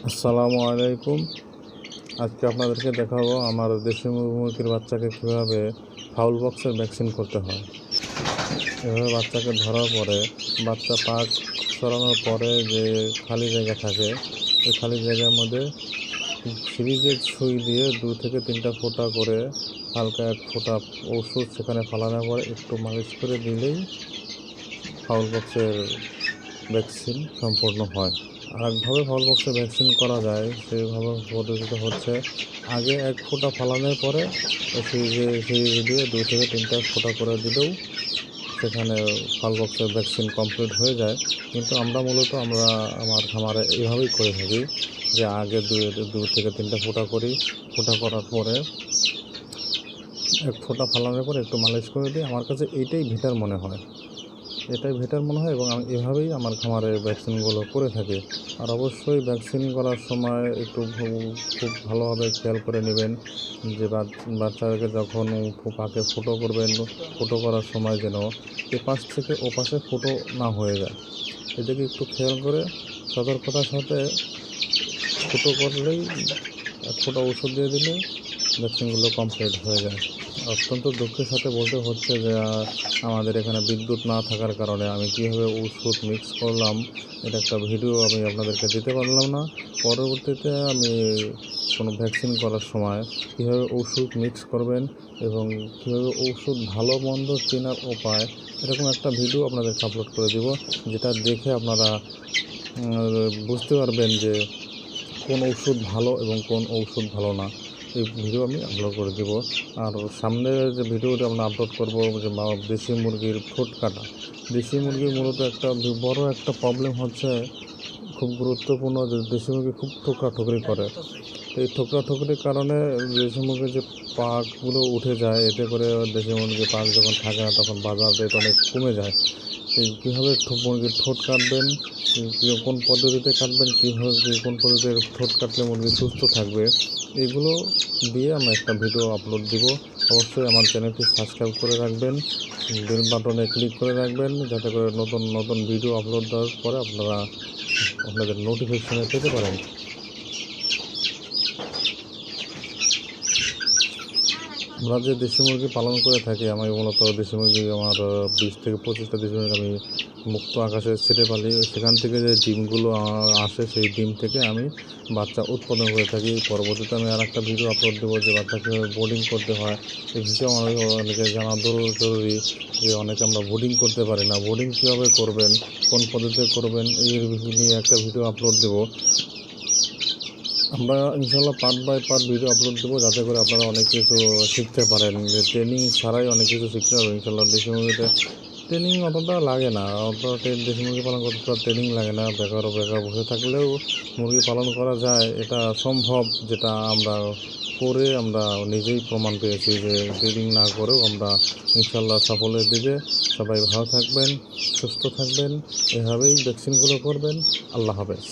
আসসালামু আলাইকুম। আজকে আপনাদেরকে দেখাবো আমার দেশি মুরগির বাচ্চাকে কীভাবে ফাউল পক্সের ভ্যাকসিন করতে হয়। এভাবে বাচ্চাকে ধরার পরে বাচ্চা পাক সরানোর পরে যে খালি জায়গা থাকে, ওই খালি জায়গার মধ্যে সিরিজের সুই দিয়ে 2 থেকে 3টা ফোঁটা করে হালকা 1 ফোঁটা ওষুধ সেখানে ফালানোর পরে একটু মালিশ করে দিলেই ফাউল পক্সের ভ্যাকসিন সম্পূর্ণ হয়। আরেকভাবে ফাউল পক্সের ভ্যাকসিন করা যায়, সেইভাবে পদ্ধতিতে হচ্ছে আগে 1 ফোঁটা ফালানোর পরে সিরিজ দিয়ে 2 থেকে 3টা ফোঁটা করে দিলেও সেখানে ফাউল পক্সের ভ্যাকসিন কমপ্লিট হয়ে যায়। কিন্তু আমরা আমার খামারে এভাবেই করে থাকি যে আগে 2 থেকে 3টা ফোঁটা করি। ফোঁটা করার পরে 1 ফোঁটা ফালানোর পরে একটু মালিশ করে দিই। আমার কাছে এটাই বেটার মনে হয় এবং আমি এভাবেই আমার খামারে ভ্যাকসিনগুলো করে থাকি। আর অবশ্যই ভ্যাকসিন করার সময় একটু খুব ভালোভাবে খেয়াল করে নেবেন যে বাচ্চাকে যখন পাকে ফুটো করবেন, ফুটো করার সময় যেন এপাশ থেকে ওপাশে ফুটো না হয়ে যায়, এদিকে একটু খেয়াল করে সতর্কতার সাথে ফুটো করলেই 1 ফোঁটা ওষুধ দিয়ে দিলে ভ্যাকসিনগুলো কমপ্লিট হয়ে যায়। অত্যন্ত দুঃখের সাথে বলতে হচ্ছে যে আমাদের এখানে বিদ্যুৎ না থাকার কারণে আমি কীভাবে ওষুধ মিক্স করলাম এটা একটা ভিডিও আমি আপনাদেরকে দিতে পারলাম না। পরবর্তীতে আমি কোনো ভ্যাকসিন করার সময় কীভাবে ওষুধ মিক্স করবেন এবং কীভাবে ওষুধ ভালো মন্দ চেনার উপায়, এরকম একটা ভিডিও আপনাদেরকে আপলোড করে দিব, যেটা দেখে আপনারা বুঝতে পারবেন যে কোন ওষুধ ভালো এবং কোন ওষুধ ভালো না। এই ভিডিও আমি আপলোড করে দেব। আর সামনের যে ভিডিওটা আমরা আপলোড করব যে দেশি মুরগির ঠোঁট কাটা। দেশি মুরগির মূলত বড় একটা প্রবলেম হচ্ছে, খুব গুরুত্বপূর্ণ, যে দেশি মুরগি খুব ঠোকরাঠুকরি করে। এই ঠোকরাঠুকরির কারণে দেশি মুরগির যে পাকগুলো উঠে যায়, এতে করে দেশি মুরগির পাক যখন থাকে না তখন বাজার রেট অনেক কমে যায়। কীভাবে মুরগির ঠোঁট কাটবেন, কোন পদ্ধতিতে কাটবেন, কোন পদ্ধতিতে ঠোঁট কাটলে মুরগি সুস্থ থাকবে, এগুলো দিয়ে আমি একটা ভিডিও আপলোড দিব। অবশ্যই আমার চ্যানেলটি সাবস্ক্রাইব করে রাখবেন, বেল বাটনে ক্লিক করে রাখবেন, যাতে করে নতুন নতুন ভিডিও আপলোড দেওয়ার পরে আপনাদের নোটিফিকেশনে পেতে পারেন। আমরা যে দেশি মুরগি পালন করে থাকি, আমি মূলত দেশি মুরগি আমার 20 থেকে 25টা দেশি মুরগি আমি মুক্ত আকাশে ছেড়ে পালি। সেখান থেকে যে ডিমগুলো আসে, সেই ডিম থেকে আমি বাচ্চা উৎপাদন করে থাকি। পরবর্তীতে আমি আরেকটা ভিডিও আপলোড দেবো যে বাচ্চাকে বোর্ডিং করতে হয়। এই ভিডিও অনেকে জানা জরুরি যে অনেকে আমরা বোর্ডিং করতে পারি না। বোর্ডিং কীভাবে করবেন, কোন পদ্ধতিতে করবেন, এই নিয়ে একটা ভিডিও আপলোড দেবো। আমরা ইনশাল্লাহ part by part video upload দেবো, যাতে করে আপনারা অনেক কিছু শিখতে পারেন। যে ট্রেনিং ছাড়াই অনেক কিছু শিখতে পারবেন ইনশাল্লাহ। দেশি মুরগিতে ট্রেনিং অতটা লাগে না, দেশি মুরগি পালন করতে ট্রেনিং লাগে না। বেকার বসে থাকলেও মুরগি পালন করা যায়, এটা সম্ভব। যেটা আমরা নিজেই প্রমাণ পেয়েছি যে ট্রেনিং না করেও আমরা ইনশাল্লাহ সাফল্যের দিকে। সবাই ভালো থাকবেন, সুস্থ থাকবেন, এভাবেই ভ্যাকসিনগুলো করবেন। আল্লাহ হাফেজ।